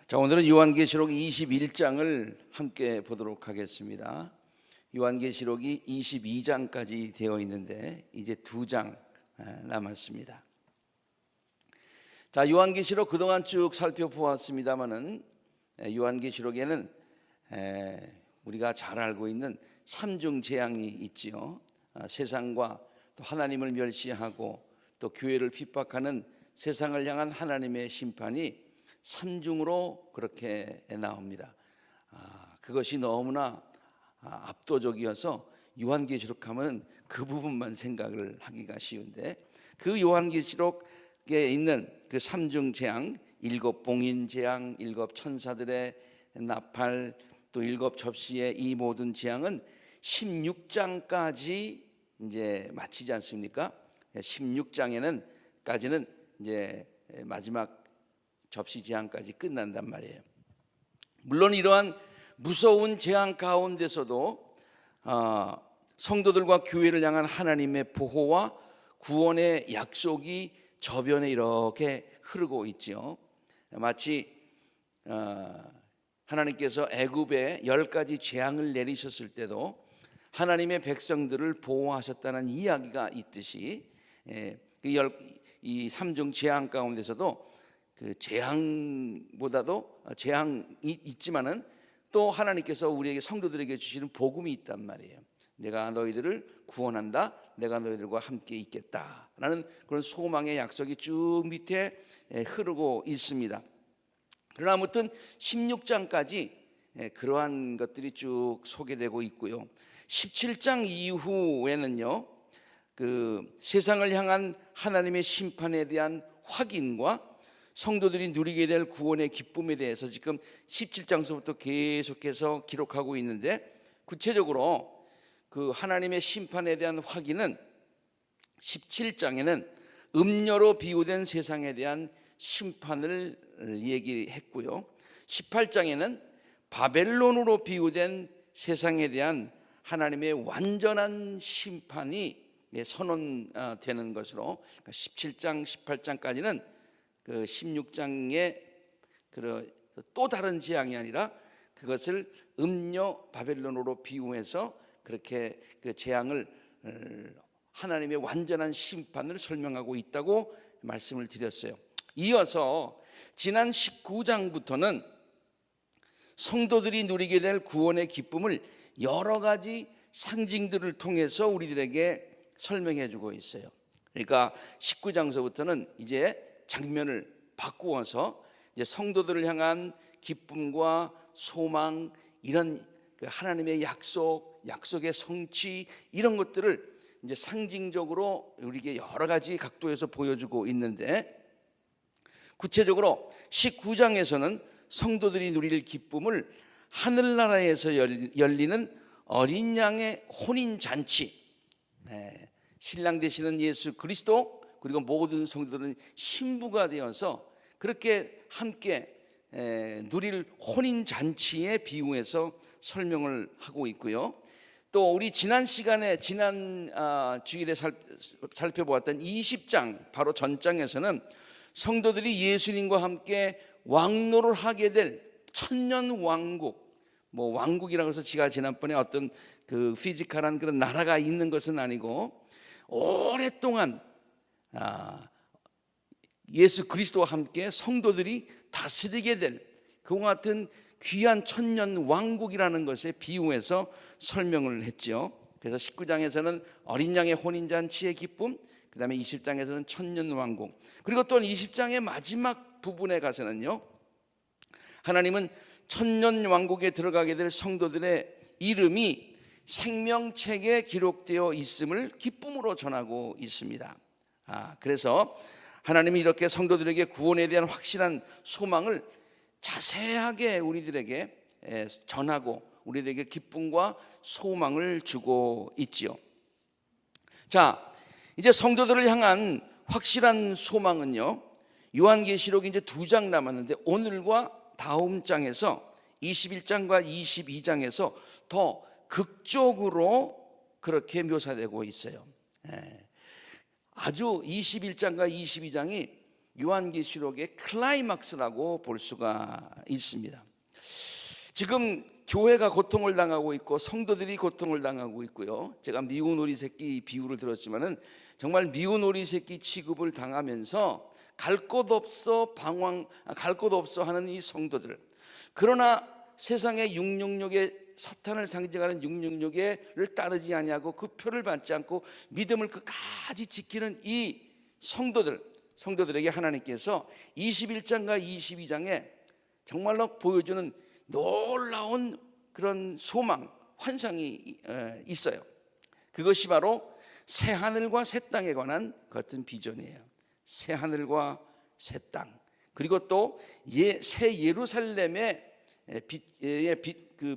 자, 오늘은 요한계시록 21장을 함께 보도록 하겠습니다. 요한계시록이 22장까지 되어 있는데 이제 2장 남았습니다. 자, 요한계시록 그동안 쭉 살펴보았습니다마는 요한계시록에는 우리가 잘 알고 있는 삼중 재앙이 있지요. 세상과 또 하나님을 멸시하고 또 교회를 핍박하는 세상을 향한 하나님의 심판이 삼중으로 그렇게 나옵니다. 그것이 너무나 압도적이어서 요한계시록하면 그 부분만 생각을 하기가 쉬운데, 그 요한계시록에 있는 그 삼중 재앙, 일곱 봉인 재앙, 일곱 천사들의 나팔, 또 일곱 접시의 이 모든 재앙은 16장까지 이제 마치지 않습니까? 16장에는까지는 이제 마지막 접시 재앙까지 끝난단 말이에요. 물론 이러한 무서운 재앙 가운데서도 성도들과 교회를 향한 하나님의 보호와 구원의 약속이 저변에 이렇게 흐르고 있지요. 마치 하나님께서 애굽에 10가지 재앙을 내리셨을 때도 하나님의 백성들을 보호하셨다는 이야기가 있듯이 이 삼중 재앙 가운데서도 그 재앙보다도 재앙이 있지만은 또 하나님께서 우리에게 성도들에게 주시는 복음이 있단 말이에요. 내가 너희들을 구원한다, 내가 너희들과 함께 있겠다라는 그런 소망의 약속이 쭉 밑에 흐르고 있습니다. 그러나 아무튼 16장까지 그러한 것들이 쭉 소개되고 있고요. 17장 이후에는요, 그 세상을 향한 하나님의 심판에 대한 확인과 성도들이 누리게 될 구원의 기쁨에 대해서 지금 17장서부터 계속해서 기록하고 있는데, 구체적으로 그 하나님의 심판에 대한 확인은 17장에는 음녀로 비유된 세상에 대한 심판을 얘기했고요, 18장에는 바벨론으로 비유된 세상에 대한 하나님의 완전한 심판이 선언되는 것으로, 그러니까 17장, 18장까지는 그 16장의 또 다른 재앙이 아니라 그것을 음녀 바벨론으로 비유해서 그렇게 그 재앙을 하나님의 완전한 심판을 설명하고 있다고 말씀을 드렸어요. 이어서 지난 19장부터는 성도들이 누리게 될 구원의 기쁨을 여러 가지 상징들을 통해서 우리들에게 설명해 주고 있어요. 그러니까 19장서부터는 이제 장면을 바꾸어서 이제 성도들을 향한 기쁨과 소망, 이런 하나님의 약속의 성취, 이런 것들을 이제 상징적으로 우리에게 여러 가지 각도에서 보여주고 있는데, 구체적으로 19장에서는 성도들이 누릴 기쁨을 하늘나라에서 열리는 어린 양의 혼인 잔치, 신랑 되시는 예수 그리스도 그리고 모든 성도들은 신부가 되어서 그렇게 함께 누릴 혼인 잔치에 비유해서 설명을 하고 있고요. 또 우리 지난 시간에 지난 주일에 살펴보았던 20장 바로 전장에서는 성도들이 예수님과 함께 왕노를 하게 될 천년 왕국, 뭐 왕국이라고 해서 제가 지난번에 어떤 그 피지컬한 그런 나라가 있는 것은 아니고 오랫동안 예수 그리스도와 함께 성도들이 다스리게 될 그와 같은 귀한 천년 왕국이라는 것에 비유해서 설명을 했죠. 그래서 19장에서는 어린 양의 혼인잔치의 기쁨, 그 다음에 20장에서는 천년 왕국, 그리고 또 20장의 마지막 부분에 가서는요, 하나님은 천년 왕국에 들어가게 될 성도들의 이름이 생명책에 기록되어 있음을 기쁨으로 전하고 있습니다. 그래서 하나님이 이렇게 성도들에게 구원에 대한 확실한 소망을 자세하게 우리들에게 전하고 우리들에게 기쁨과 소망을 주고 있지요. 자, 이제 성도들을 향한 확실한 소망은요, 요한계시록이 이제 2장 남았는데 오늘과 다음 장에서 21장과 22장에서 더 극적으로 그렇게 묘사되고 있어요. 아주 21장과 22장이 요한계시록의 클라이막스라고 볼 수가 있습니다. 지금 교회가 고통을 당하고 있고 성도들이 고통을 당하고 있고요. 제가 미운 오리 새끼 비유를 들었지만은 정말 미운 오리 새끼 취급을 당하면서 갈 곳 없어 갈 곳 없어 하는 이 성도들. 그러나 세상의 666의 사탄을 상징하는 666을 따르지 아니하고 그 표를 받지 않고 믿음을 끝까지 지키는 이 성도들에게 하나님께서 21장과 22장에 정말로 보여주는 놀라운 그런 소망, 환상이 있어요. 그것이 바로 새 하늘과 새 땅에 관한 같은 비전이에요. 새 하늘과 새 땅, 그리고 또 새 예루살렘에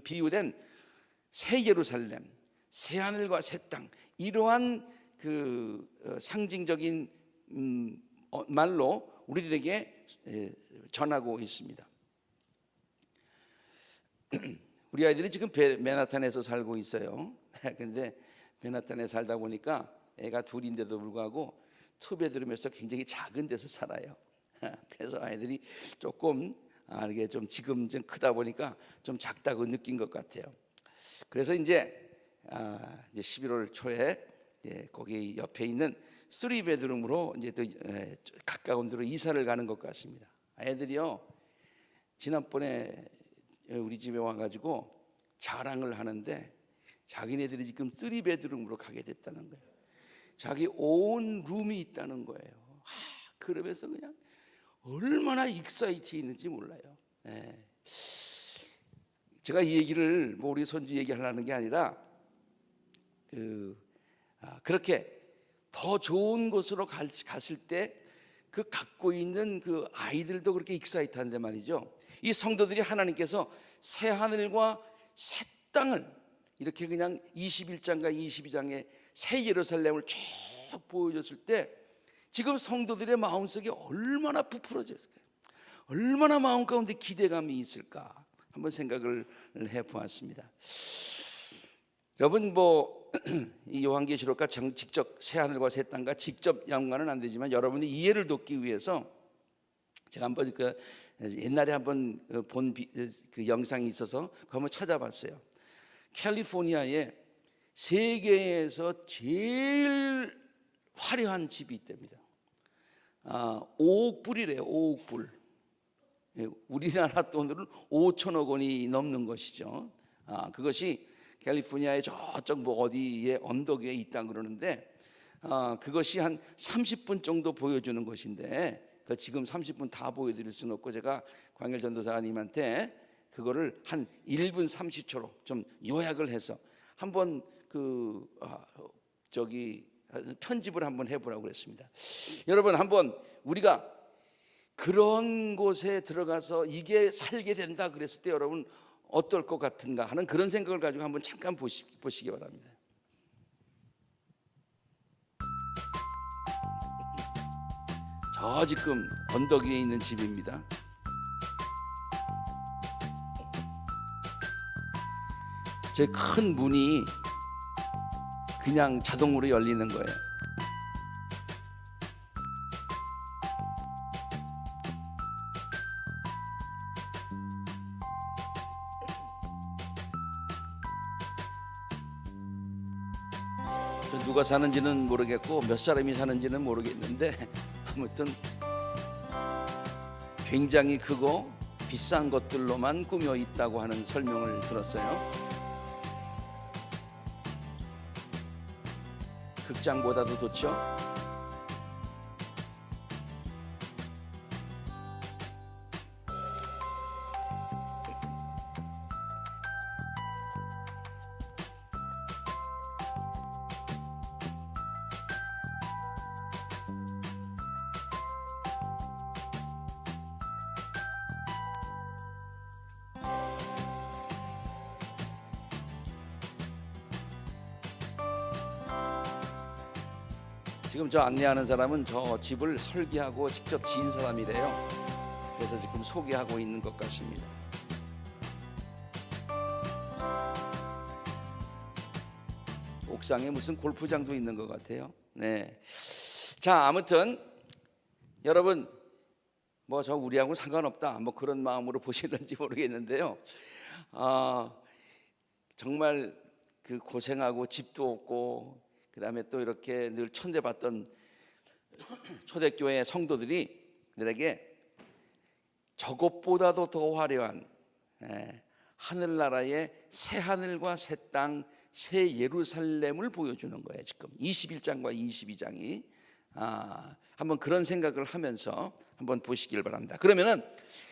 비유된 새 예루살렘, 새 하늘과 새 땅, 이러한 그 상징적인 말로 우리들에게 전하고 있습니다. 우리 아이들이 지금 맨하탄에서 살고 있어요. 그런데 맨하탄에 살다 보니까 애가 둘인데도 불구하고 투베드룸에서 굉장히 작은 데서 살아요. 그래서 아이들이 조금 이게 좀 지금 좀 크다 보니까 좀 작다고 느낀 것 같아요. 그래서 이제 11월 초에 거기 옆에 있는 3베드룸으로 이제 또 가까운 데로 이사를 가는 것 같습니다. 아이들이요, 지난번에 우리 집에 와가지고 자랑을 하는데 자기네들이 지금 3베드룸으로 가게 됐다는 거예요. 자기 온 룸이 있다는 거예요. 그러면서 그냥 얼마나 익사이트 있는지 몰라요. 제가 이 얘기를 우리 손주 얘기하려는 게 아니라 그렇게 더 좋은 곳으로 갔을 때 그 갖고 있는 그 아이들도 그렇게 익사이트한데 말이죠. 이 성도들이 하나님께서 새 하늘과 새 땅을 이렇게 그냥 21장과 22장의 새 예루살렘을 쭉 보여줬을 때 지금 성도들의 마음속에 얼마나 부풀어졌을까요? 얼마나 마음 가운데 기대감이 있을까 한번 생각을 해보았습니다. 여러분 이 요한계시록과 직접 새 하늘과 새 땅과 직접 연관은 안 되지만 여러분의 이해를 돕기 위해서 제가 한번 옛날에 한번 본 그 영상이 있어서 그거 한번 찾아봤어요. 캘리포니아에 세계에서 제일 화려한 집이 있답니다. 5억 불이래요. 5억 불. 우리나라 돈으로는 5천억 원이 넘는 것이죠. 그것이 캘리포니아의 저쪽 어디에 언덕 위에 있다 그러는데 그것이 한 30분 정도 보여주는 것인데 지금 30분 다 보여드릴 수는 없고 제가 광일 전도사님한테 그거를 한 1분 30초로 좀 요약을 해서 한번 편집을 한번 해보라고 그랬습니다. 여러분 한번 우리가 그런 곳에 들어가서 이게 살게 된다 그랬을 때 여러분 어떨 것 같은가 하는 그런 생각을 가지고 한번 잠깐 보시기 바랍니다. 저 지금 언덕 위에 있는 집입니다. 제 큰 문이 그냥 자동으로 열리는 거예요. 누가 사는지는 모르겠고 몇 사람이 사는지는 모르겠는데 아무튼 굉장히 크고 비싼 것들로만 꾸며 있다고 하는 설명을 들었어요. 극장보다도 좋죠. 지금 저 안내하는 사람은 저 집을 설계하고 직접 지은 사람이래요. 그래서 지금 소개하고 있는 것 같습니다. 옥상에 무슨 골프장도 있는 것 같아요. 네. 자, 아무튼 여러분 뭐 저 우리하고는 상관없다 뭐 그런 마음으로 보시는지 모르겠는데요. 정말 그 고생하고 집도 없고 그다음에 또 이렇게 늘 천대받던 초대교회 성도들이 내게 저것보다도 더 화려한 하늘나라의 새 하늘과 새 땅, 새 예루살렘을 보여주는 거예요. 지금 21장과 22장이 한번 그런 생각을 하면서 한번 보시길 바랍니다. 그러면은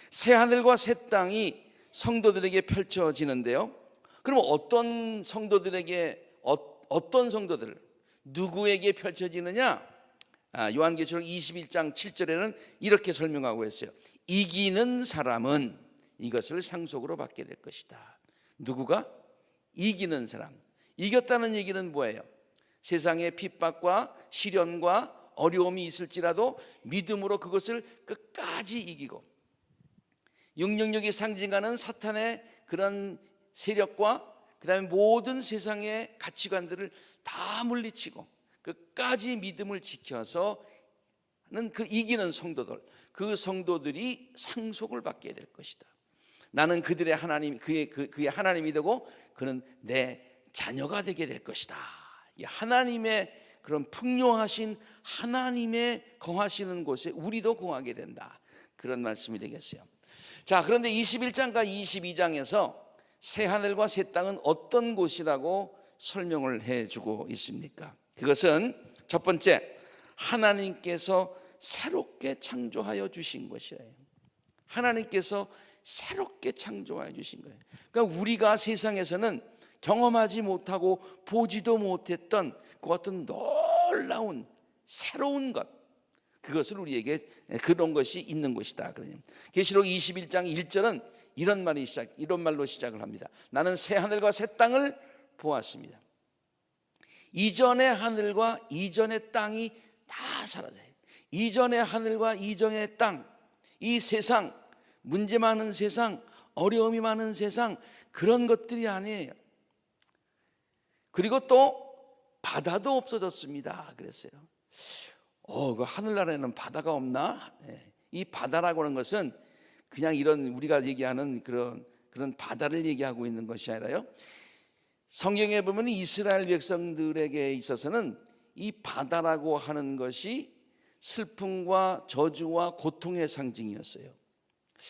새 하늘과 새 땅이 성도들에게 펼쳐지는데요. 그럼 어떤 성도들에게 어떤 성도들 누구에게 펼쳐지느냐? 요한계시록 21장 7절에는 이렇게 설명하고 있어요. 이기는 사람은 이것을 상속으로 받게 될 것이다. 누구가? 이기는 사람. 이겼다는 얘기는 뭐예요? 세상의 핍박과 시련과 어려움이 있을지라도 믿음으로 그것을 끝까지 이기고 666이 상징하는 사탄의 그런 세력과 그 다음에 모든 세상의 가치관들을 다 물리치고 끝까지 믿음을 지켜서는 그 이기는 성도들, 그 성도들이 상속을 받게 될 것이다. 나는 그들의 하나님, 그의 하나님이 되고 그는 내 자녀가 되게 될 것이다. 이 하나님의 그런 풍요하신 하나님의 거하시는 곳에 우리도 거하게 된다. 그런 말씀이 되겠어요. 자, 그런데 21장과 22장에서 새 하늘과 새 땅은 어떤 곳이라고 설명을 해주고 있습니까? 그것은 첫 번째, 하나님께서 새롭게 창조하여 주신 것이에요. 하나님께서 새롭게 창조하여 주신 거예요. 그러니까 우리가 세상에서는 경험하지 못하고 보지도 못했던 그 어떤 놀라운 새로운 것, 그것을 우리에게 그런 것이 있는 것이다. 계시록 21장 1절은 이런 말로 시작을 합니다. 나는 새 하늘과 새 땅을 보았습니다. 이전의 하늘과 이전의 땅이 다 사라져요. 이전의 하늘과 이전의 땅, 이 세상, 문제 많은 세상, 어려움이 많은 세상, 그런 것들이 아니에요. 그리고 또 바다도 없어졌습니다. 그랬어요. 그 하늘나라에는 바다가 없나? 이 바다라고 하는 것은 그냥 이런 우리가 얘기하는 그런 바다를 얘기하고 있는 것이 아니라요. 성경에 보면 이스라엘 백성들에게 있어서는 이 바다라고 하는 것이 슬픔과 저주와 고통의 상징이었어요.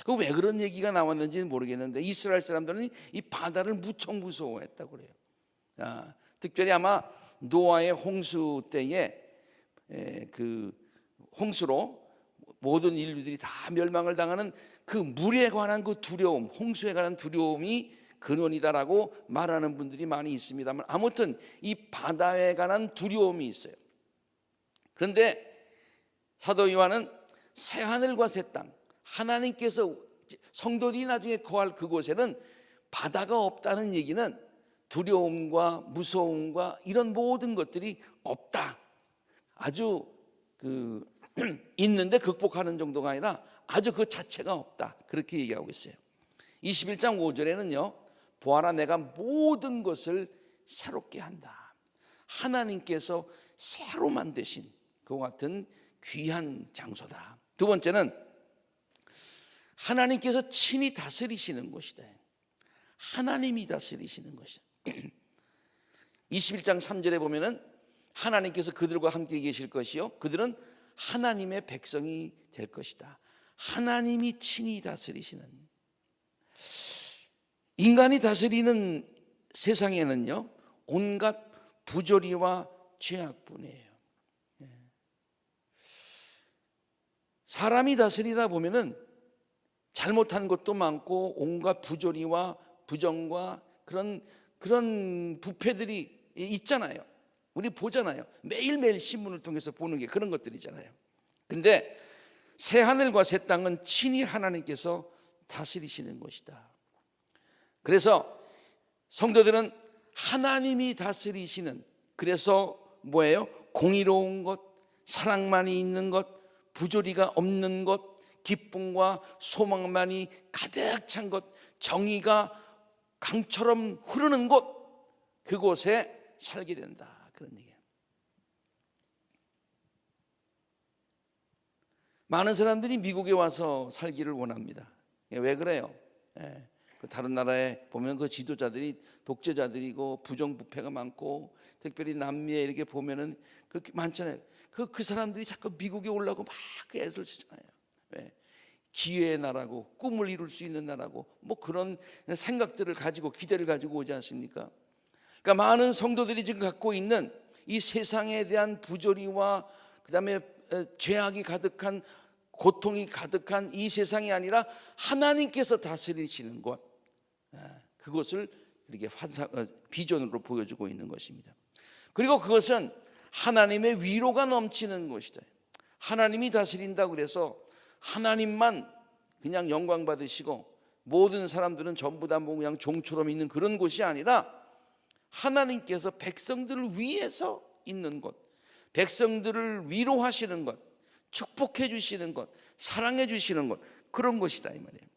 그 왜 그런 얘기가 나왔는지는 모르겠는데 이스라엘 사람들은 이 바다를 무척 무서워했다고 그래요. 특별히 아마 노아의 홍수 때에 그 홍수로 모든 인류들이 다 멸망을 당하는 그 물에 관한 그 두려움, 홍수에 관한 두려움이 근원이다라고 말하는 분들이 많이 있습니다만 아무튼 이 바다에 관한 두려움이 있어요. 그런데 사도 요한은 새 하늘과 새 땅, 하나님께서 성도들이 나중에 거할 그곳에는 바다가 없다는 얘기는 두려움과 무서움과 이런 모든 것들이 없다. 아주 있는데 극복하는 정도가 아니라 아주 그 자체가 없다. 그렇게 얘기하고 있어요. 21장 5절에는요. 보아라 내가 모든 것을 새롭게 한다. 하나님께서 새로 만드신 그와 같은 귀한 장소다. 두 번째는 하나님께서 친히 다스리시는 곳이다. 하나님이 다스리시는 것이다. 21장 3절에 보면은 하나님께서 그들과 함께 계실 것이요 그들은 하나님의 백성이 될 것이다. 하나님이 친히 다스리시는, 인간이 다스리는 세상에는요 온갖 부조리와 죄악뿐이에요. 사람이 다스리다 보면은 잘못한 것도 많고 온갖 부조리와 부정과 그런 부패들이 있잖아요. 우리 보잖아요. 매일매일 신문을 통해서 보는 게 그런 것들이잖아요. 근데 새 하늘과 새 땅은 친히 하나님께서 다스리시는 것이다. 그래서 성도들은 하나님이 다스리시는, 그래서 뭐예요? 공의로운 것, 사랑만이 있는 것, 부조리가 없는 것, 기쁨과 소망만이 가득 찬 것, 정의가 강처럼 흐르는 곳, 그곳에 살게 된다. 그런 얘기예요. 많은 사람들이 미국에 와서 살기를 원합니다. 왜 그래요? 다른 나라에 보면 그 지도자들이 독재자들이고 부정부패가 많고, 특별히 남미에 이렇게 보면은 그렇게 많잖아요. 그 사람들이 자꾸 미국에 오려고 막 애를 쓰잖아요. 왜? 기회의 나라고, 꿈을 이룰 수 있는 나라고, 뭐 그런 생각들을 가지고, 기대를 가지고 오지 않습니까? 그러니까 많은 성도들이 지금 갖고 있는 이 세상에 대한 부조리와 그다음에 죄악이 가득한, 고통이 가득한 이 세상이 아니라 하나님께서 다스리시는 곳, 그것을 이렇게 비전으로 보여주고 있는 것입니다. 그리고 그것은 하나님의 위로가 넘치는 것이다. 하나님이 다스린다고 그래서 하나님만 그냥 영광 받으시고 모든 사람들은 전부 다 뭐 그냥 종처럼 있는 그런 곳이 아니라, 하나님께서 백성들을 위해서 있는 곳, 백성들을 위로하시는 것, 축복해 주시는 것, 사랑해 주시는 것, 그런 것이다 이 말이에요.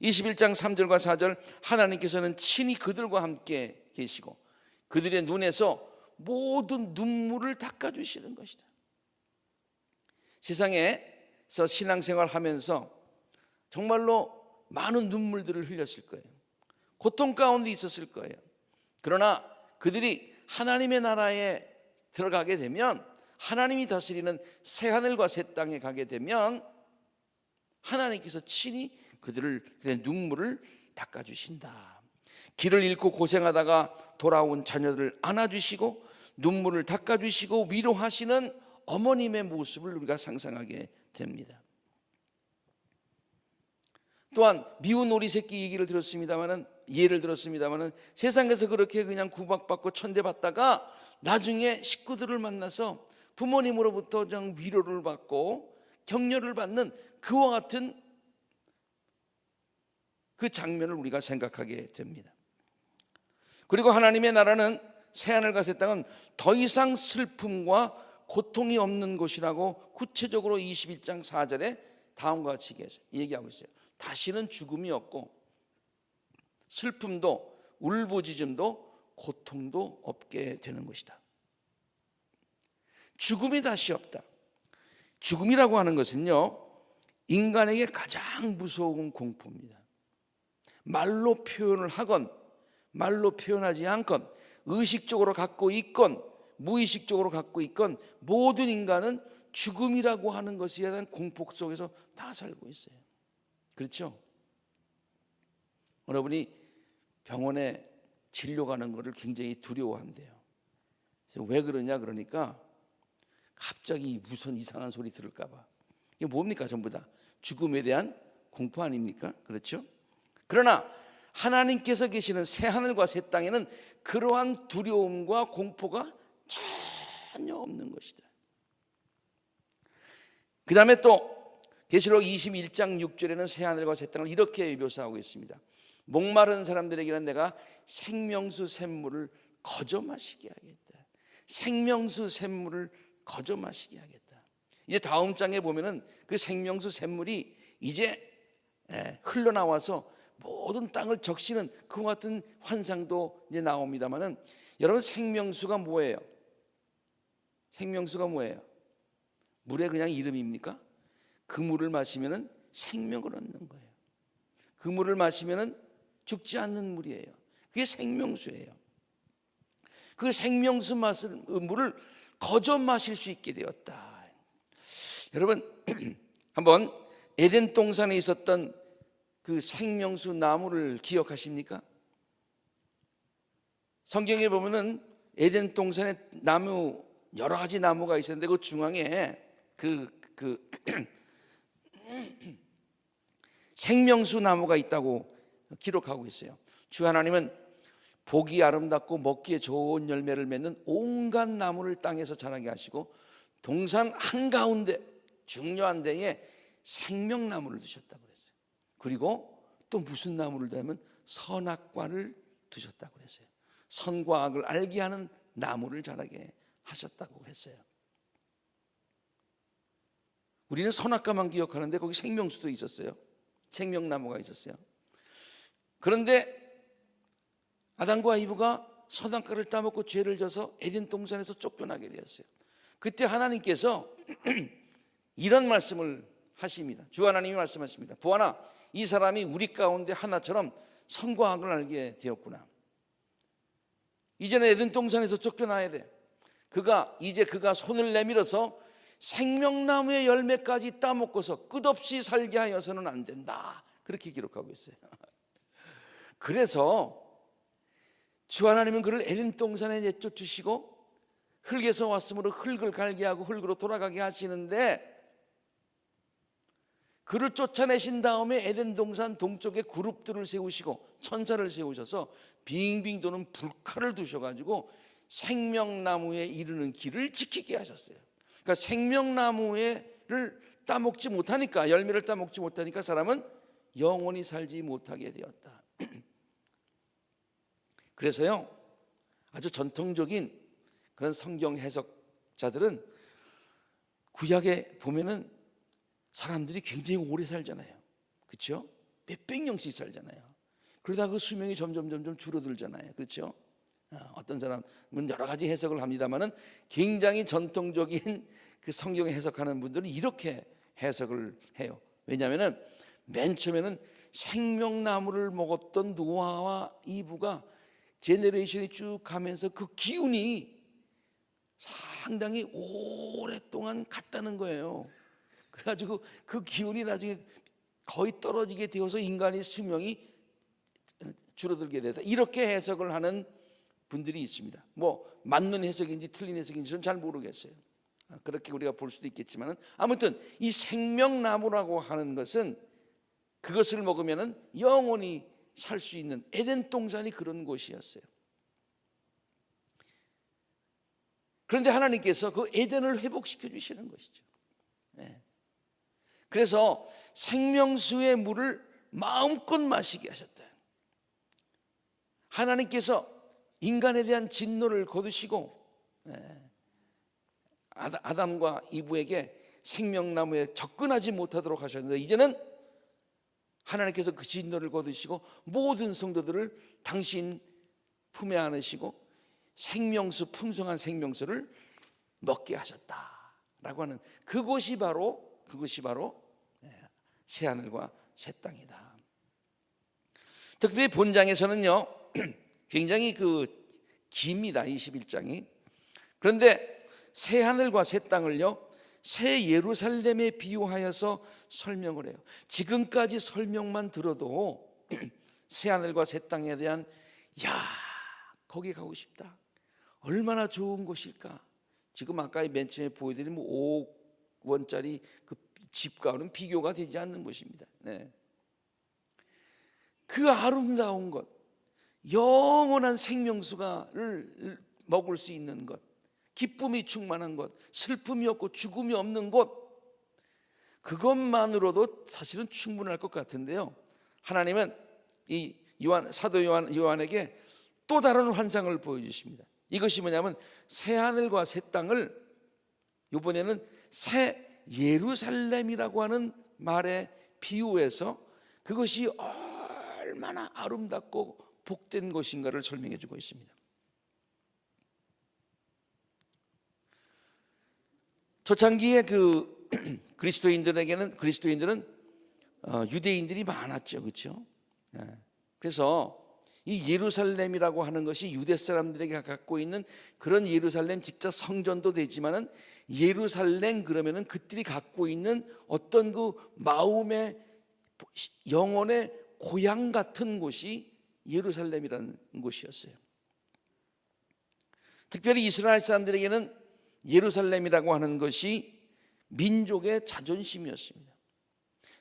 21장 3절과 4절, 하나님께서는 친히 그들과 함께 계시고 그들의 눈에서 모든 눈물을 닦아주시는 것이다. 세상에서 신앙생활 하면서 정말로 많은 눈물들을 흘렸을 거예요. 고통 가운데 있었을 거예요. 그러나 그들이 하나님의 나라에 들어가게 되면, 하나님이 다스리는 새하늘과 새 땅에 가게 되면 하나님께서 친히 그들의 눈물을 닦아주신다. 길을 잃고 고생하다가 돌아온 자녀들을 안아주시고 눈물을 닦아주시고 위로하시는 어머님의 모습을 우리가 상상하게 됩니다. 또한 미운 오리 새끼 얘기를 들었습니다마는, 예를 들었습니다마는, 세상에서 그렇게 그냥 구박받고 천대받다가 나중에 식구들을 만나서 부모님으로부터 좀 위로를 받고 격려를 받는 그와 같은 그 장면을 우리가 생각하게 됩니다. 그리고 하나님의 나라는, 새하늘과 새 땅은 더 이상 슬픔과 고통이 없는 곳이라고 구체적으로 21장 4절에 다음과 같이 얘기하고 있어요. 다시는 죽음이 없고 슬픔도 울부짖음도 고통도 없게 되는 것이다. 죽음이 다시 없다. 죽음이라고 하는 것은요, 인간에게 가장 무서운 공포입니다. 말로 표현을 하건 말로 표현하지 않건, 의식적으로 갖고 있건 무의식적으로 갖고 있건, 모든 인간은 죽음이라고 하는 것에 대한 공포 속에서 다 살고 있어요. 그렇죠? 여러분이 병원에 진료 가는 것을 굉장히 두려워한대요. 왜 그러냐 그러니까, 갑자기 무슨 이상한 소리 들을까 봐. 이게 뭡니까? 전부 다 죽음에 대한 공포 아닙니까? 그렇죠? 그러나 하나님께서 계시는 새하늘과 새 땅에는 그러한 두려움과 공포가 전혀 없는 것이다. 그 다음에 또 계시록 21장 6절에는 새하늘과 새 땅을 이렇게 묘사하고 있습니다. 목마른 사람들에게는 내가 생명수 샘물을 거저 마시게 하겠다. 생명수 샘물을 거저 마시게 하겠다. 이제 다음 장에 보면은 그 생명수 샘물이 이제 흘러나와서 모든 땅을 적시는 그와 같은 환상도 이제 나옵니다만은, 여러분, 생명수가 뭐예요? 생명수가 뭐예요? 물의 그냥 이름입니까? 그 물을 마시면은 생명을 얻는 거예요. 그 물을 마시면은 죽지 않는 물이에요. 그게 생명수예요. 그 생명수 물을 거저 마실 수 있게 되었다. 여러분, 한번 에덴 동산에 있었던 그 생명수 나무를 기억하십니까? 성경에 보면은 에덴 동산에 나무, 여러 가지 나무가 있었는데 그 중앙에 생명수 나무가 있다고 기록하고 있어요. 주 하나님은 보기 아름답고 먹기에 좋은 열매를 맺는 온갖 나무를 땅에서 자라게 하시고, 동산 한가운데 중요한 데에 생명나무를 두셨다고 그랬어요. 그리고 또 무슨 나무를 두냐면 선악과를 두셨다고 그랬어요. 선과 악을 알게 하는 나무를 자라게 하셨다고 했어요. 우리는 선악과만 기억하는데 거기 생명수도 있었어요. 생명나무가 있었어요. 그런데 아담과 이브가 선악과를 따먹고 죄를 져서 에덴 동산에서 쫓겨나게 되었어요. 그때 하나님께서 이런 말씀을 하십니다. 주 하나님이 말씀하십니다. 보아나, 이 사람이 우리 가운데 하나처럼 선과 악을 알게 되었구나. 이제는 에덴 동산에서 쫓겨나야 돼. 그가 손을 내밀어서 생명나무의 열매까지 따먹고서 끝없이 살게 하여서는 안 된다. 그렇게 기록하고 있어요. 그래서 주 하나님은 그를 에덴 동산에 내쫓으시고 흙에서 왔으므로 흙을 갈게 하고 흙으로 돌아가게 하시는데, 그를 쫓아내신 다음에 에덴 동산 동쪽에 그룹들을 세우시고 천사를 세우셔서 빙빙 도는 불칼을 두셔가지고 생명나무에 이르는 길을 지키게 하셨어요. 그러니까 생명나무를 따먹지 못하니까, 열매를 따먹지 못하니까 사람은 영원히 살지 못하게 되었다. 그래서요, 아주 전통적인 그런 성경 해석자들은 구약에 보면은 사람들이 굉장히 오래 살잖아요. 그렇죠? 몇백 년씩 살잖아요. 그러다 그 수명이 점점 줄어들잖아요. 그렇죠? 어떤 사람은 여러 가지 해석을 합니다만은 굉장히 전통적인 그 성경 해석하는 분들은 이렇게 해석을 해요. 왜냐하면은 맨 처음에는 생명나무를 먹었던 노아와 이브가 제너레이션이 쭉 가면서 그 기운이 상당히 오랫동안 갔다는 거예요. 그래가지고 그 기운이 나중에 거의 떨어지게 되어서 인간의 수명이 줄어들게 되다. 이렇게 해석을 하는 분들이 있습니다. 뭐 맞는 해석인지 틀린 해석인지 저는 잘 모르겠어요. 그렇게 우리가 볼 수도 있겠지만, 아무튼 이 생명나무라고 하는 것은 그것을 먹으면 영원히 살 수 있는, 에덴 동산이 그런 곳이었어요. 그런데 하나님께서 그 에덴을 회복시켜 주시는 것이죠. 그래서 생명수의 물을 마음껏 마시게 하셨다. 하나님께서 인간에 대한 진노를 거두시고 아담과 이브에게 생명나무에 접근하지 못하도록 하셨는데, 이제는 하나님께서 그 진노를 거두시고 모든 성도들을 당신 품에 안으시고 생명수, 풍성한 생명수를 먹게 하셨다라고 하는 그것이 바로 새하늘과 새 땅이다. 특별히 본장에서는요 굉장히 깁니다. 21장이. 그런데 새하늘과 새 땅을요 새 예루살렘에 비유하여서 설명을 해요. 지금까지 설명만 들어도 새하늘과 새 땅에 대한, 거기 가고 싶다, 얼마나 좋은 곳일까. 지금 아까 맨 처음에 보여드린 5억 원짜리 그 집과는 비교가 되지 않는 것입니다. 그 아름다운 것, 영원한 생명수가를 먹을 수 있는 것, 기쁨이 충만한 것, 슬픔이 없고 죽음이 없는 곳, 그것만으로도 사실은 충분할 것 같은데요, 하나님은 이 사도 요한에게 또 다른 환상을 보여주십니다. 이것이 뭐냐면 새하늘과 새 땅을 이번에는 새 예루살렘이라고 하는 말에 비유해서 그것이 얼마나 아름답고 복된 것인가를 설명해 주고 있습니다. 초창기에 그리스도인들은 유대인들이 많았죠, 그렇죠? 그래서 이 예루살렘이라고 하는 것이 유대 사람들에게 갖고 있는 그런 예루살렘 직접 성전도 되지만은, 예루살렘 그러면은 그들이 갖고 있는 어떤 그 마음의 영혼의 고향 같은 곳이 예루살렘이라는 곳이었어요. 특별히 이스라엘 사람들에게는 예루살렘이라고 하는 것이 민족의 자존심이었습니다.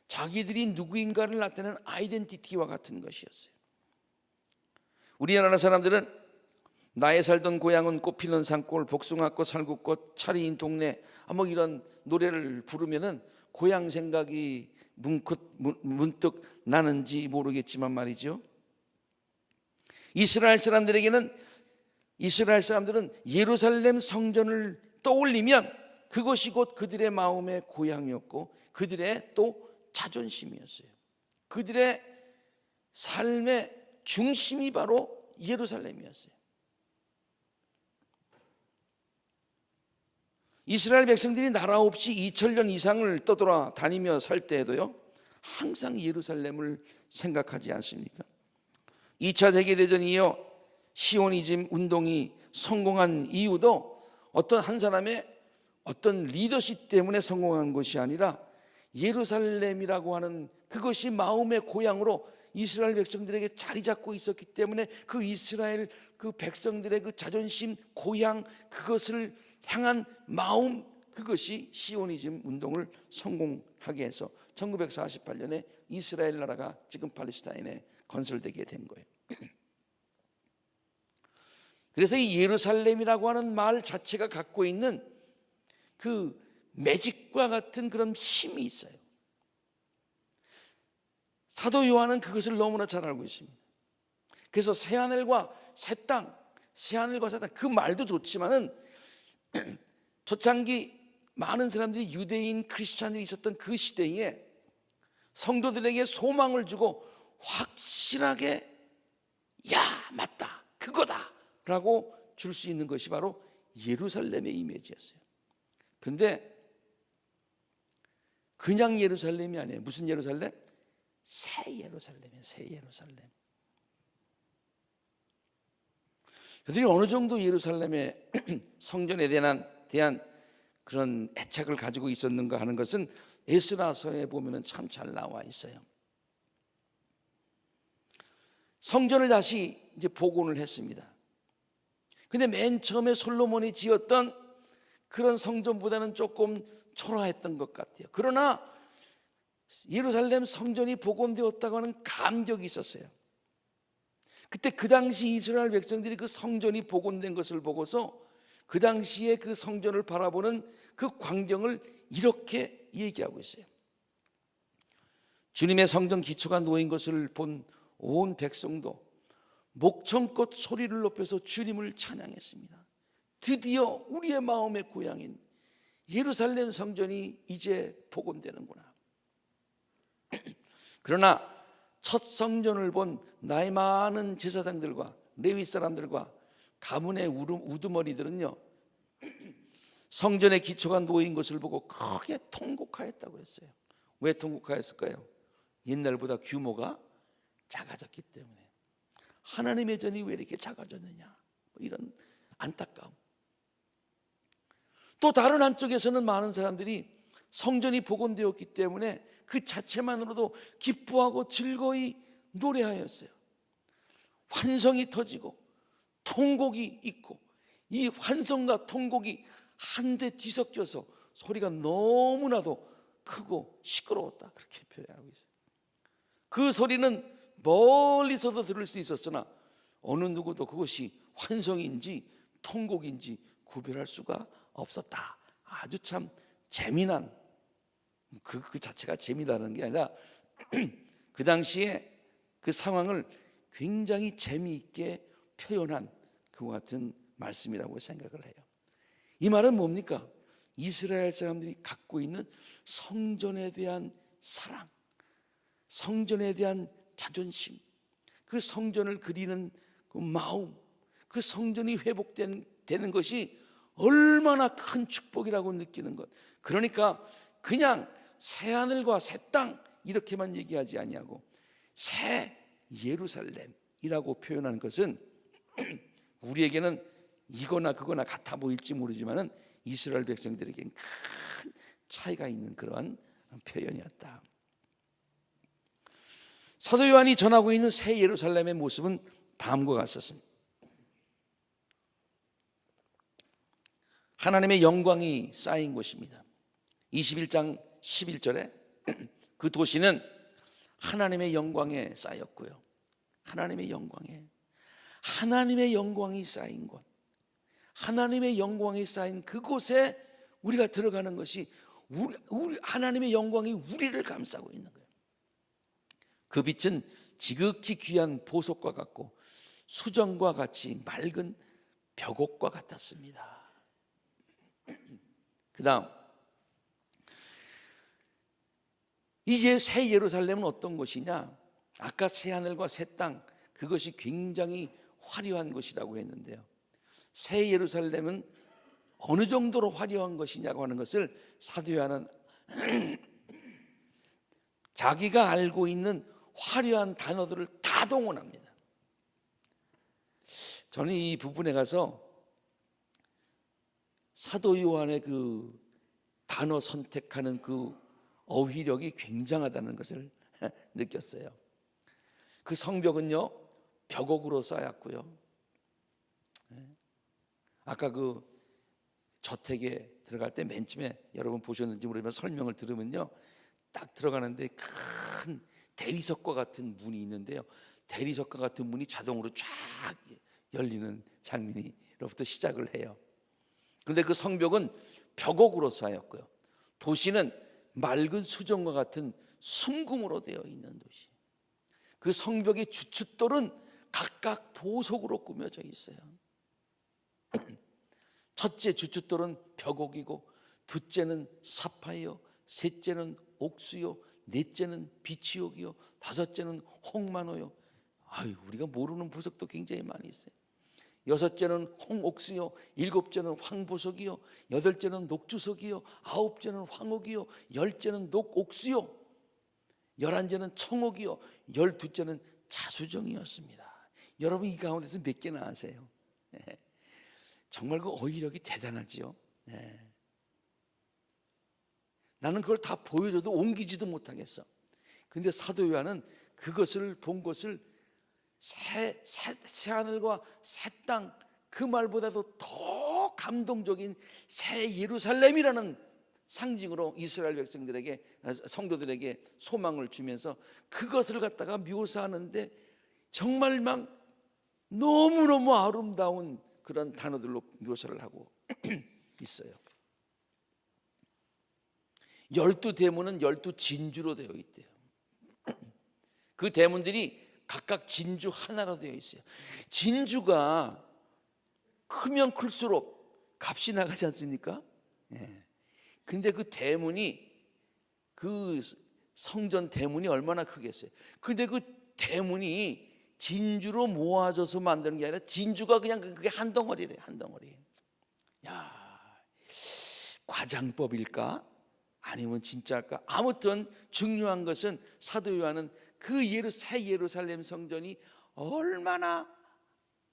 자기들이 누구인가를 나타내는 아이덴티티와 같은 것이었어요. 우리나라 사람들은 나의 살던 고향은 꽃피는 산골, 복숭아꽃, 살구꽃, 차리인 동네, 뭐 이런 노래를 부르면은 고향 생각이 문득 나는지 모르겠지만 말이죠, 이스라엘 사람들은 예루살렘 성전을 떠올리면 그것이 곧 그들의 마음의 고향이었고 그들의 또 자존심이었어요. 그들의 삶의 중심이 바로 예루살렘이었어요. 이스라엘 백성들이 나라 없이 2000년 이상을 떠돌아 다니며 살 때에도요, 항상 예루살렘을 생각하지 않습니까? 2차 세계대전 이어 시오니즘 운동이 성공한 이유도 어떤 한 사람의 어떤 리더십 때문에 성공한 것이 아니라 예루살렘이라고 하는 그것이 마음의 고향으로 이스라엘 백성들에게 자리 잡고 있었기 때문에 그 이스라엘 그 백성들의 그 자존심, 고향, 그것을 향한 마음, 그것이 시오니즘 운동을 성공하게 해서 1948년에 이스라엘 나라가 지금 팔레스타인에 건설되게 된 거예요. 그래서 이 예루살렘이라고 하는 말 자체가 갖고 있는 그 매직과 같은 그런 힘이 있어요. 사도 요한은 그것을 너무나 잘 알고 있습니다. 그래서 새하늘과 새 땅, 새하늘과 새 땅, 그 말도 좋지만은 초창기 많은 사람들이 유대인 크리스찬들이 있었던 그 시대에 성도들에게 소망을 주고 확실하게 야 맞다 그거다 라고 줄 수 있는 것이 바로 예루살렘의 이미지였어요. 그런데 그냥 예루살렘이 아니에요. 무슨 예루살렘? 새 예루살렘이에요. 새 예루살렘. 그들이 어느 정도 예루살렘의 성전에 대한 그런 애착을 가지고 있었는가 하는 것은 에스라서에 보면은 참 잘 나와 있어요. 성전을 다시 이제 복원을 했습니다. 근데 맨 처음에 솔로몬이 지었던 그런 성전보다는 조금 초라했던 것 같아요. 그러나 예루살렘 성전이 복원되었다고 하는 감격이 있었어요. 그때 그 당시 이스라엘 백성들이 그 성전이 복원된 것을 보고서 그 당시에 그 성전을 바라보는 그 광경을 이렇게 얘기하고 있어요. 주님의 성전 기초가 놓인 것을 본 온 백성도 목청껏 소리를 높여서 주님을 찬양했습니다. 드디어 우리의 마음의 고향인 예루살렘 성전이 이제 복원되는구나. 그러나 첫 성전을 본 나이 많은 제사장들과 레위 사람들과 가문의 우두머리들은요, 성전의 기초가 놓인 것을 보고 크게 통곡하였다고 그랬어요. 왜 통곡하였을까요? 옛날보다 규모가 작아졌기 때문에. 하나님의 전이 왜 이렇게 작아졌느냐, 이런 안타까움. 또 다른 한쪽에서는 많은 사람들이 성전이 복원되었기 때문에 그 자체만으로도 기뻐하고 즐거이 노래하였어요. 환성이 터지고 통곡이 있고, 이 환성과 통곡이 한데 뒤섞여서 소리가 너무나도 크고 시끄러웠다, 그렇게 표현하고 있어요. 그 소리는 멀리서도 들을 수 있었으나 어느 누구도 그것이 환성인지 통곡인지 구별할 수가 없었다. 아주 참 재미난, 그 자체가 재미나는 게 아니라 그 당시에 그 상황을 굉장히 재미있게 표현한 그와 같은 말씀이라고 생각을 해요. 이 말은 뭡니까? 이스라엘 사람들이 갖고 있는 성전에 대한 사랑, 성전에 대한 자존심, 그 성전을 그리는 그 마음, 그 성전이 회복되는 것이 얼마나 큰 축복이라고 느끼는 것. 그러니까 그냥 새하늘과 새 땅 이렇게만 얘기하지 아니하고 새 예루살렘이라고 표현하는 것은 우리에게는 이거나 그거나 같아 보일지 모르지만은 이스라엘 백성들에게는 큰 차이가 있는 그런 표현이었다. 사도 요한이 전하고 있는 새 예루살렘의 모습은 다음과 같았습니다. 하나님의 영광이 쌓인 곳입니다. 21장 11절에 그 도시는 하나님의 영광에 쌓였고요. 하나님의 영광이 쌓인 곳, 하나님의 영광이 쌓인 그곳에 우리가 들어가는 것이 우리 하나님의 영광이 우리를 감싸고 있는 거예요. 그 빛은 지극히 귀한 보석과 같고 수정과 같이 맑은 벽옥과 같았습니다. 그 다음, 이제 새 예루살렘은 어떤 것이냐? 아까 새 하늘과 새 땅, 그것이 굉장히 화려한 것이라고 했는데요, 새 예루살렘은 어느 정도로 화려한 것이냐고 하는 것을 사도 요한은 자기가 알고 있는 화려한 단어들을 다 동원합니다. 저는 이 부분에 가서 사도 요한의 그 단어 선택하는 그 어휘력이 굉장하다는 것을 느꼈어요. 그 성벽은요, 벽옥으로 쌓였고요. 아까 그 저택에 들어갈 때 맨 처음에 여러분 보셨는지 모르지만 설명을 들으면요, 딱 들어가는데 큰 대리석과 같은 문이 있는데요, 대리석과 같은 문이 자동으로 쫙 열리는 장면으로부터 시작을 해요. 그런데 그 성벽은 벽옥으로 쌓였고요, 도시는 맑은 수정과 같은 순금으로 되어 있는 도시. 그 성벽의 주춧돌은 각각 보석으로 꾸며져 있어요. 첫째 주춧돌은 벽옥이고, 둘째는 사파이어, 셋째는 옥수요, 넷째는 비치옥이요, 다섯째는 홍만호요. 우리가 모르는 보석도 굉장히 많이 있어요. 여섯째는 홍옥수요, 일곱째는 황보석이요, 여덟째는 녹주석이요, 아홉째는 황옥이요, 열째는 녹옥수요, 열한째는 청옥이요, 열두째는 자수정이었습니다. 여러분 이 가운데서 몇 개나 아세요? 정말 그 어휘력이 대단하지요. 나는 그걸 다 보여줘도 옮기지도 못하겠어. 그런데 사도 요한은 그것을 본 것을 새 하늘과 새 땅, 그 말보다도 더 감동적인 새 예루살렘이라는 상징으로 이스라엘 백성들에게, 성도들에게 소망을 주면서 그것을 갖다가 묘사하는데 정말 막 너무너무 아름다운 그런 단어들로 묘사를 하고 있어요. 12대문은 12진주로 되어 있대요. 그 대문들이 각각 진주 하나로 되어 있어요. 진주가 크면 클수록 값이 나가지 않습니까? 근데 그 대문이, 그 성전 대문이 얼마나 크겠어요. 근데 그 대문이 진주로 모아져서 만드는 게 아니라 진주가 그냥 그게 한 덩어리래, 한 덩어리. 야, 과장법일까? 아니면 진짜일까? 아무튼 중요한 것은 사도 요한은 그 새 예루살렘 성전이 얼마나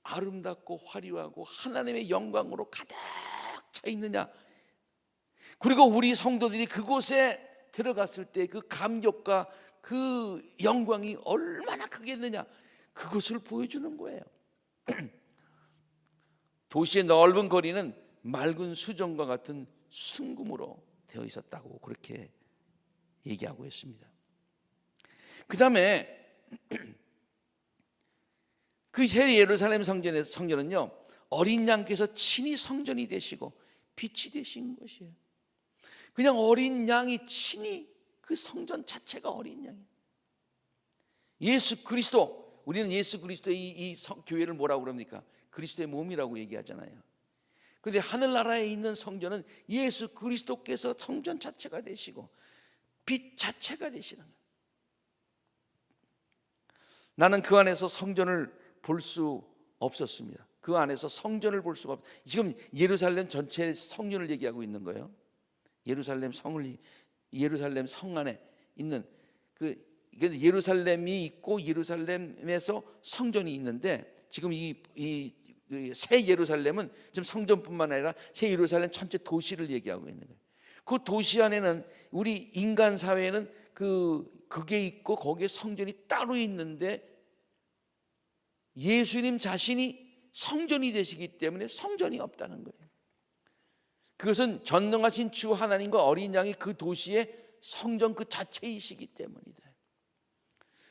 아름답고 화려하고 하나님의 영광으로 가득 차 있느냐, 그리고 우리 성도들이 그곳에 들어갔을 때 그 감격과 그 영광이 얼마나 크겠느냐, 그것을 보여주는 거예요. 도시의 넓은 거리는 맑은 수정과 같은 순금으로 되어 있었다고 그렇게 얘기하고 있습니다. 그 다음에 그 새 예루살렘 성전은요, 어린 양께서 친히 성전이 되시고 빛이 되신 것이에요. 그냥 어린 양이 친히, 그 성전 자체가 어린 양이에요. 예수 그리스도, 우리는 예수 그리스도의 이 교회를 뭐라고 그럽니까? 그리스도의 몸이라고 얘기하잖아요. 그런데 하늘나라에 있는 성전은 예수 그리스도께서 성전 자체가 되시고 빛 자체가 되시는 거예요. 나는 그 안에서 성전을 볼 수 없었습니다. 그 안에서 성전을 볼 수가 없어요. 지금 예루살렘 전체의 성전을 얘기하고 있는 거예요. 예루살렘 성 안에 있는 그 예루살렘이 있고, 예루살렘에서 성전이 있는데, 지금 이 새 예루살렘은 지금 성전뿐만 아니라 새 예루살렘 전체 도시를 얘기하고 있는 거예요. 그 도시 안에는, 우리 인간 사회에는 그게 있고 거기에 성전이 따로 있는데, 예수님 자신이 성전이 되시기 때문에 성전이 없다는 거예요. 그것은 전능하신 주 하나님과 어린 양이 그 도시의 성전 그 자체이시기 때문이다.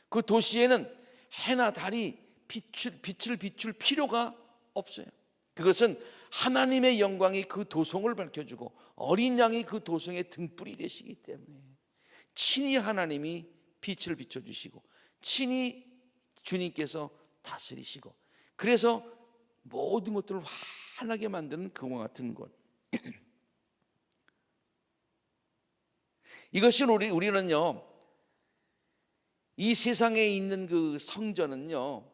그 도시에는 해나 달이 빛을 비출 필요가 없어요. 그것은 하나님의 영광이 그 도성을 밝혀주고 어린 양이 그 도성의 등불이 되시기 때문에 친히 하나님이 빛을 비춰주시고 친히 주님께서 다스리시고, 그래서 모든 것들을 환하게 만드는 그와 같은 것. 이것이 우리는요, 이 세상에 있는 그 성전은요,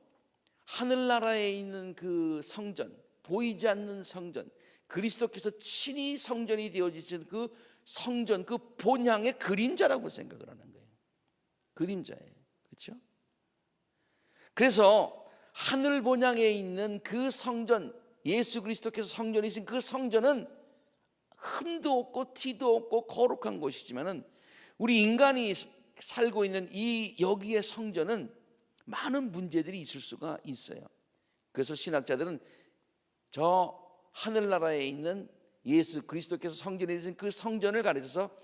하늘나라에 있는 그 성전, 보이지 않는 성전, 그리스도께서 친히 성전이 되어지신 그 성전, 그 본향의 그림자라고 생각을 하는 거예요. 그림자예요. 그렇죠? 그래서 하늘 본향에 있는 그 성전, 예수 그리스도께서 성전이신 그 성전은 흠도 없고 티도 없고 거룩한 곳이지만은 우리 인간이 살고 있는 이 여기의 성전은 많은 문제들이 있을 수가 있어요. 그래서 신학자들은 저 하늘나라에 있는 예수 그리스도께서 성전에 있는 그 성전을 가리켜서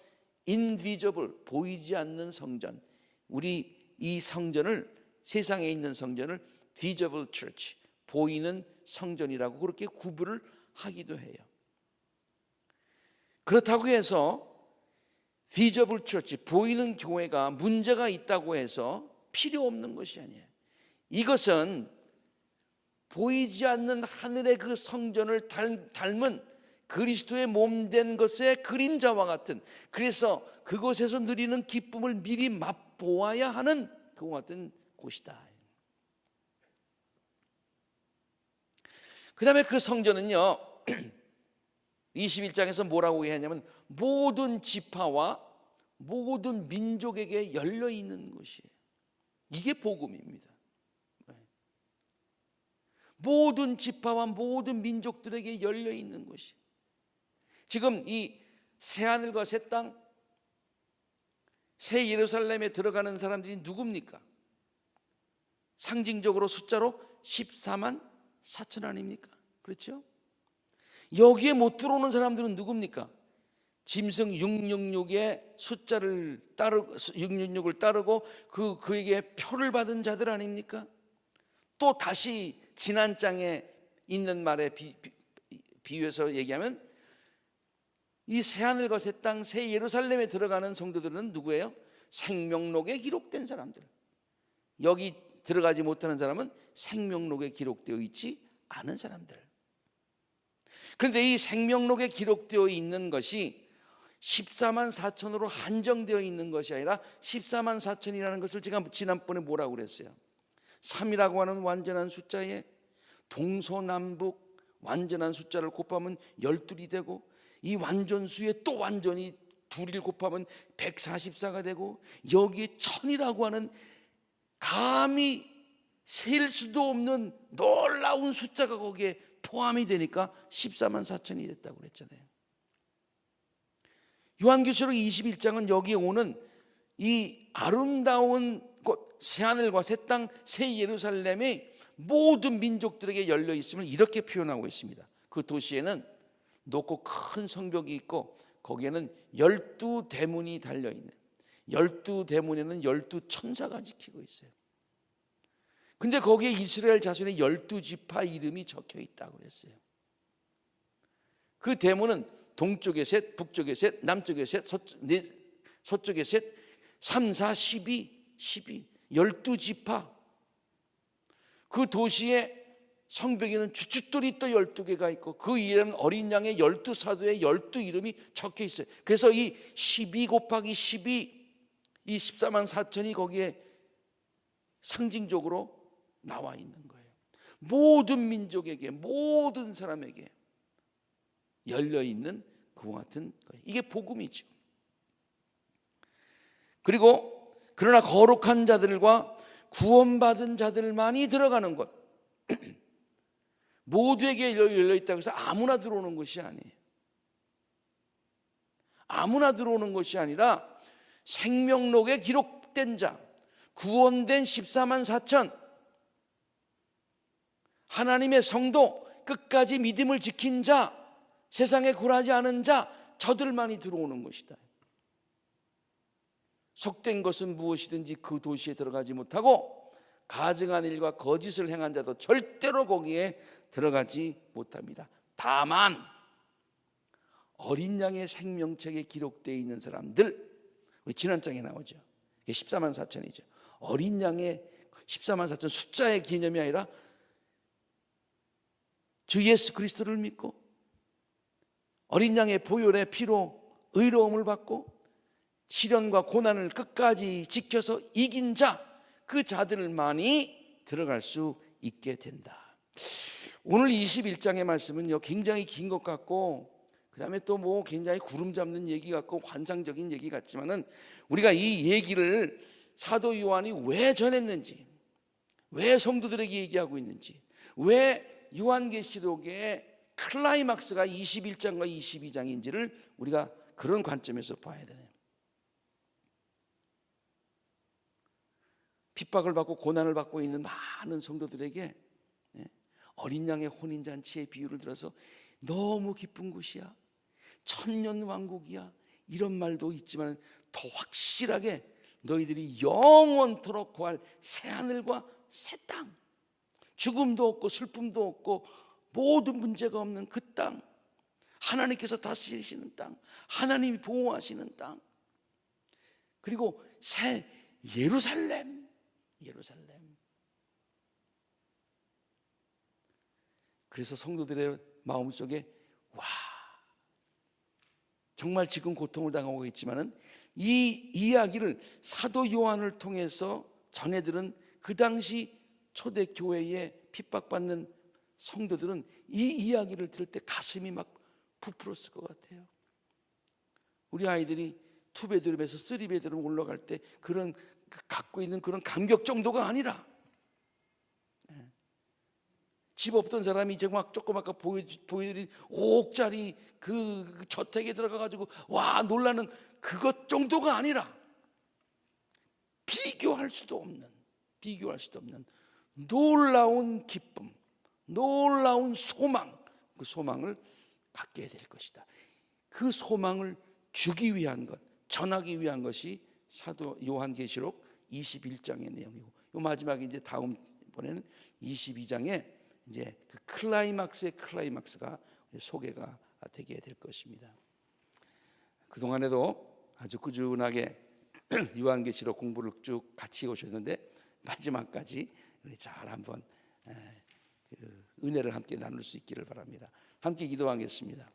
invisible, 보이지 않는 성전, 우리 이 성전을, 세상에 있는 성전을 visible church, 보이는 성전이라고 그렇게 구분을 하기도 해요. 그렇다고 해서 visible church, 보이는 교회가 문제가 있다고 해서 필요 없는 것이 아니에요. 이것은 보이지 않는 하늘의 그 성전을 닮은 그리스도의 몸된 것의 그림자와 같은, 그래서 그곳에서 누리는 기쁨을 미리 맛보아야 하는 그와 같은 곳이다. 그 다음에 그 성전은요 21장에서 뭐라고 얘기하냐면 모든 지파와 모든 민족에게 열려있는 곳이에요. 이게 복음입니다. 모든 지파와 모든 민족들에게 열려있는 것이, 지금 이 새하늘과 새 땅, 새 예루살렘에 들어가는 사람들이 누굽니까? 상징적으로 숫자로 14만 4천 아닙니까? 그렇죠? 여기에 못 들어오는 사람들은 누굽니까? 짐승 666의 숫자를 따르고 666을 따르고 그에게 표를 받은 자들 아닙니까? 또 다시 지난 장에 있는 말에 비유해서 얘기하면 이 새하늘과 새 땅, 새 예루살렘에 들어가는 성도들은 누구예요? 생명록에 기록된 사람들. 여기 들어가지 못하는 사람은 생명록에 기록되어 있지 않은 사람들. 그런데 이 생명록에 기록되어 있는 것이 14만 4천으로 한정되어 있는 것이 아니라 14만 4천이라는 것을 제가 지난번에 뭐라고 그랬어요? 3이라고 하는 완전한 숫자에 동서남북 완전한 숫자를 곱하면 12이 되고, 이 완전수에 또 완전히 둘을 곱하면 144가 되고, 여기에 1000이라고 하는 감히 셀 수도 없는 놀라운 숫자가 거기에 포함이 되니까 14만 4천이 됐다고 그랬잖아요. 요한계시록 21장은 여기에 오는 이 아름다운 곳, 새하늘과 새 땅, 새 예루살렘의 모든 민족들에게 열려 있음을 이렇게 표현하고 있습니다. 그 도시에는 높고 큰 성벽이 있고 거기에는 12대문이 달려있는, 12대문에는 12천사가 지키고 있어요. 근데 거기에 이스라엘 자손의 12지파 이름이 적혀 있다고 그랬어요. 그 대문은 동쪽에 셋, 북쪽에 셋, 남쪽에 셋, 서쪽에 셋, 3, 4, 12, 12지파. 그 도시에 성벽에는 주춧돌이 또 12개가 있고 그 위에는 어린 양의 12사도의 12 이름이 적혀 있어요. 그래서 이 12 곱하기 12, 이 14만 4천이 거기에 상징적으로 나와 있는 거예요. 모든 민족에게, 모든 사람에게 열려있는 그와 같은 거예요. 이게 복음이죠. 그리고 그러나 거룩한 자들과 구원받은 자들만이 들어가는 것, 모두에게 열려있다고 해서 아무나 들어오는 것이 아니에요. 아무나 들어오는 것이 아니라 생명록에 기록된 자, 구원된 14만 4천, 하나님의 성도, 끝까지 믿음을 지킨 자, 세상에 굴하지 않은 자, 저들만이 들어오는 것이다. 속된 것은 무엇이든지 그 도시에 들어가지 못하고 가증한 일과 거짓을 행한 자도 절대로 거기에 들어가지 못합니다. 다만 어린 양의 생명책에 기록되어 있는 사람들, 우리 지난 장에 나오죠. 이게 14만 4천이죠. 어린 양의 14만 4천 숫자의 개념이 아니라 주 예수 그리스도를 믿고 어린 양의 보혈의 피로 의로움을 받고 시련과 고난을 끝까지 지켜서 이긴 자, 그 자들만이 들어갈 수 있게 된다. 오늘 21장의 말씀은요 굉장히 긴 것 같고 그 다음에 또 뭐 굉장히 구름 잡는 얘기 같고 환상적인 얘기 같지만은 우리가 이 얘기를 사도 요한이 왜 전했는지, 왜 성도들에게 얘기하고 있는지, 왜 요한계시록의 클라이막스가 21장과 22장인지를 우리가 그런 관점에서 봐야 되네요. 핍박을 받고 고난을 받고 있는 많은 성도들에게 어린 양의 혼인잔치의 비유를 들어서 너무 기쁜 곳이야, 천년왕국이야, 이런 말도 있지만 더 확실하게 너희들이 영원토록 구할 새하늘과 새 땅, 죽음도 없고 슬픔도 없고 모든 문제가 없는 그 땅, 하나님께서 다스리시는 땅, 하나님이 보호하시는 땅, 그리고 새 예루살렘. 그래서 성도들의 마음속에 와, 정말 지금 고통을 당하고 있지만은 이 이야기를 사도 요한을 통해서 전해들은 그 당시 초대교회에 핍박받는 성도들은 이 이야기를 들을 때 가슴이 막 부풀었을 것 같아요. 우리 아이들이 투베드룸에서 쓰리베드룸 올라갈 때 그런 갖고 있는 그런 감격 정도가 아니라, 집 없던 사람이 이제 막 조금 아까 보여드린 5억짜리 그 저택에 들어가가지고 와 놀라는 그것 정도가 아니라 비교할 수도 없는 놀라운 기쁨, 놀라운 소망, 그 소망을 갖게 될 것이다. 그 소망을 주기 위한 것, 전하기 위한 것이 사도 요한계시록 21장의 내용이고, 요 마지막에 이제 다음번에는 22장에 이제 그 클라이막스의 클라이막스가 소개가 되게 될 것입니다. 그동안에도 아주 꾸준하게 요한계시록 공부를 쭉 같이 오셨는데 마지막까지 우리 잘 한번 그 은혜를 함께 나눌 수 있기를 바랍니다. 함께 기도하겠습니다.